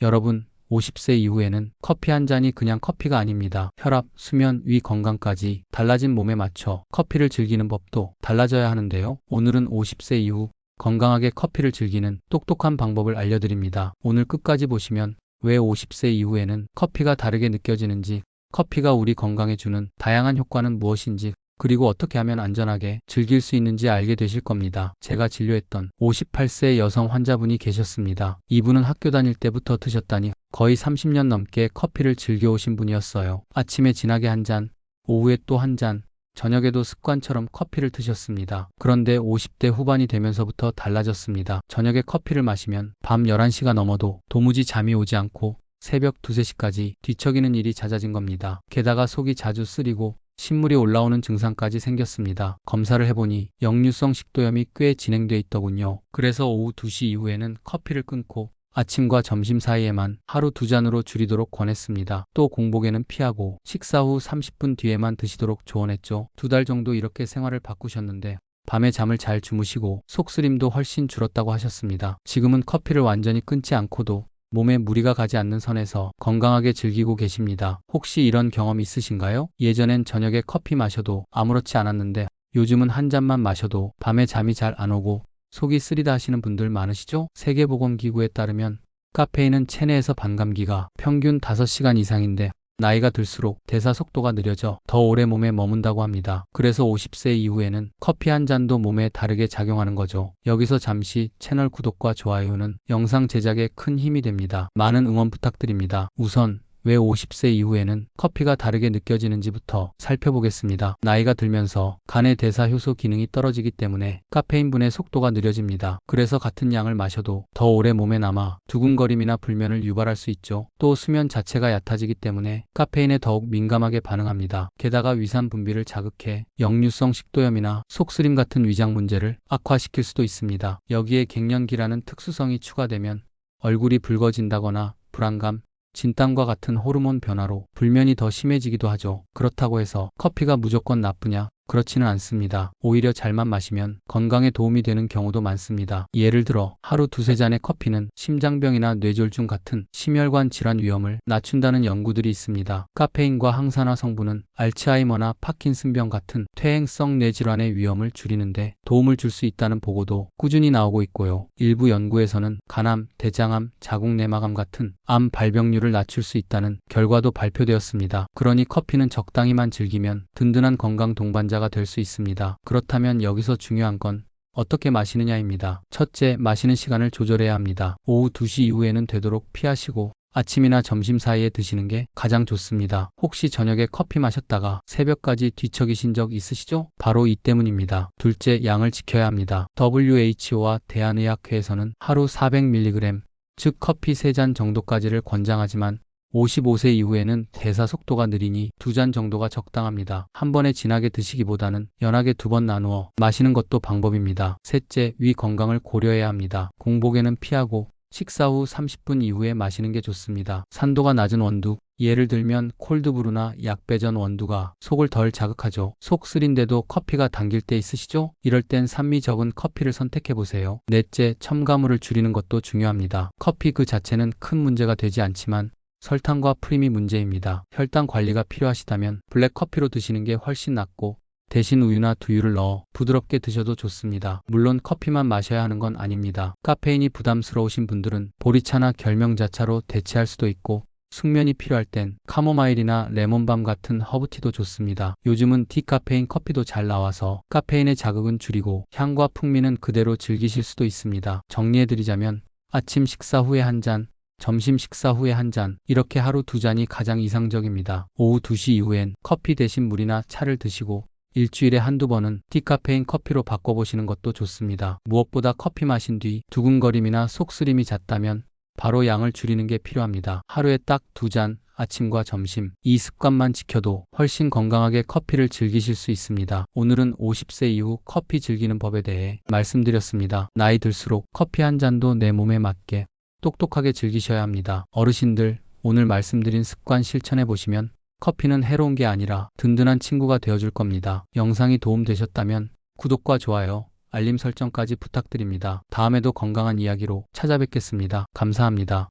여러분, 50세 이후에는 커피 한 잔이 그냥 커피가 아닙니다. 혈압, 수면, 위 건강까지 달라진 몸에 맞춰 커피를 즐기는 법도 달라져야 하는데요. 오늘은 50세 이후 건강하게 커피를 즐기는 똑똑한 방법을 알려드립니다. 오늘 끝까지 보시면 왜 50세 이후에는 커피가 다르게 느껴지는지, 커피가 우리 건강에 주는 다양한 효과는 무엇인지, 그리고 어떻게 하면 안전하게 즐길 수 있는지 알게 되실 겁니다. 제가 진료했던 58세 여성 환자분이 계셨습니다. 이분은 학교 다닐 때부터 드셨다니 거의 30년 넘게 커피를 즐겨오신 분이었어요. 아침에 진하게 한 잔, 오후에 또 한 잔, 저녁에도 습관처럼 커피를 드셨습니다. 그런데 50대 후반이 되면서부터 달라졌습니다. 저녁에 커피를 마시면 밤 11시가 넘어도 도무지 잠이 오지 않고 새벽 2, 3시까지 뒤척이는 일이 잦아진 겁니다. 게다가 속이 자주 쓰리고 신물이 올라오는 증상까지 생겼습니다. 검사를 해보니 역류성 식도염이 꽤 진행돼 있더군요. 그래서 오후 2시 이후에는 커피를 끊고 아침과 점심 사이에만 하루 2잔으로 줄이도록 권했습니다. 또 공복에는 피하고 식사 후 30분 뒤에만 드시도록 조언했죠. 2달 정도 이렇게 생활을 바꾸셨는데 밤에 잠을 잘 주무시고 속쓰림도 훨씬 줄었다고 하셨습니다. 지금은 커피를 완전히 끊지 않고도 몸에 무리가 가지 않는 선에서 건강하게 즐기고 계십니다. 혹시 이런 경험 있으신가요? 예전엔 저녁에 커피 마셔도 아무렇지 않았는데 요즘은 한 잔만 마셔도 밤에 잠이 잘 안 오고 속이 쓰리다 하시는 분들 많으시죠? 세계보건기구에 따르면 카페인은 체내에서 반감기가 평균 5시간 이상인데 나이가 들수록 대사 속도가 느려져 더 오래 몸에 머문다고 합니다. 그래서 50세 이후에는 커피 한 잔도 몸에 다르게 작용하는 거죠. 여기서 잠시 채널 구독과 좋아요는 영상 제작에 큰 힘이 됩니다. 많은 응원 부탁드립니다. 우선 왜 50세 이후에는 커피가 다르게 느껴지는지부터 살펴보겠습니다. 나이가 들면서 간의 대사 효소 기능이 떨어지기 때문에 카페인 분해 속도가 느려집니다. 그래서 같은 양을 마셔도 더 오래 몸에 남아 두근거림이나 불면을 유발할 수 있죠. 또 수면 자체가 얕아지기 때문에 카페인에 더욱 민감하게 반응합니다. 게다가 위산 분비를 자극해 역류성 식도염이나 속쓰림 같은 위장 문제를 악화시킬 수도 있습니다. 여기에 갱년기라는 특수성이 추가되면 얼굴이 붉어진다거나 불안감, 진땀과 같은 호르몬 변화로 불면이 더 심해지기도 하죠. 그렇다고 해서 커피가 무조건 나쁘냐? 그렇지는 않습니다. 오히려 잘만 마시면 건강에 도움이 되는 경우도 많습니다. 예를 들어 하루 2-3잔의 커피는 심장병이나 뇌졸중 같은 심혈관 질환 위험을 낮춘다는 연구들이 있습니다. 카페인과 항산화 성분은 알츠하이머나 파킨슨병 같은 퇴행성 뇌질환의 위험을 줄이는데 도움을 줄 수 있다는 보고도 꾸준히 나오고 있고요. 일부 연구에서는 간암, 대장암, 자궁내막암 같은 암 발병률을 낮출 수 있다는 결과도 발표되었습니다. 그러니 커피는 적당히만 즐기면 든든한 건강 동반자가 될 수 있습니다. 그렇다면 여기서 중요한 건 어떻게 마시느냐입니다. 첫째, 마시는 시간을 조절해야 합니다. 오후 2시 이후에는 되도록 피하시고 아침이나 점심 사이에 드시는 게 가장 좋습니다. 혹시 저녁에 커피 마셨다가 새벽까지 뒤척이신 적 있으시죠? 바로 이 때문입니다. 둘째, 양을 지켜야 합니다. WHO와 대한의학회에서는 하루 400mg, 즉 커피 3잔 정도까지를 권장하지만 55세 이후에는 대사 속도가 느리니 2잔 정도가 적당합니다. 한 번에 진하게 드시기보다는 연하게 2번 나누어 마시는 것도 방법입니다. 셋째, 위 건강을 고려해야 합니다. 공복에는 피하고 식사 후 30분 이후에 마시는 게 좋습니다. 산도가 낮은 원두, 예를 들면 콜드브루나 약배전 원두가 속을 덜 자극하죠. 속 쓰린데도 커피가 당길 때 있으시죠? 이럴 땐 산미 적은 커피를 선택해보세요. 넷째, 첨가물을 줄이는 것도 중요합니다. 커피 그 자체는 큰 문제가 되지 않지만 설탕과 프림이 문제입니다. 혈당 관리가 필요하시다면 블랙커피로 드시는 게 훨씬 낫고 대신 우유나 두유를 넣어 부드럽게 드셔도 좋습니다. 물론 커피만 마셔야 하는 건 아닙니다. 카페인이 부담스러우신 분들은 보리차나 결명자차로 대체할 수도 있고 숙면이 필요할 땐 카모마일이나 레몬밤 같은 허브티도 좋습니다. 요즘은 디카페인 커피도 잘 나와서 카페인의 자극은 줄이고 향과 풍미는 그대로 즐기실 수도 있습니다. 정리해드리자면 아침 식사 후에 한 잔, 점심 식사 후에 한 잔, 이렇게 하루 2잔이 가장 이상적입니다. 오후 2시 이후엔 커피 대신 물이나 차를 드시고 일주일에 한두 번은 디카페인 커피로 바꿔보시는 것도 좋습니다. 무엇보다 커피 마신 뒤 두근거림이나 속쓰림이 잦다면 바로 양을 줄이는 게 필요합니다. 하루에 딱 2잔, 아침과 점심, 이 습관만 지켜도 훨씬 건강하게 커피를 즐기실 수 있습니다. 오늘은 50세 이후 커피 즐기는 법에 대해 말씀드렸습니다. 나이 들수록 커피 한 잔도 내 몸에 맞게 똑똑하게 즐기셔야 합니다. 어르신들, 오늘 말씀드린 습관 실천해 보시면 커피는 해로운 게 아니라 든든한 친구가 되어줄 겁니다. 영상이 도움되셨다면 구독과 좋아요, 알림 설정까지 부탁드립니다. 다음에도 건강한 이야기로 찾아뵙겠습니다. 감사합니다.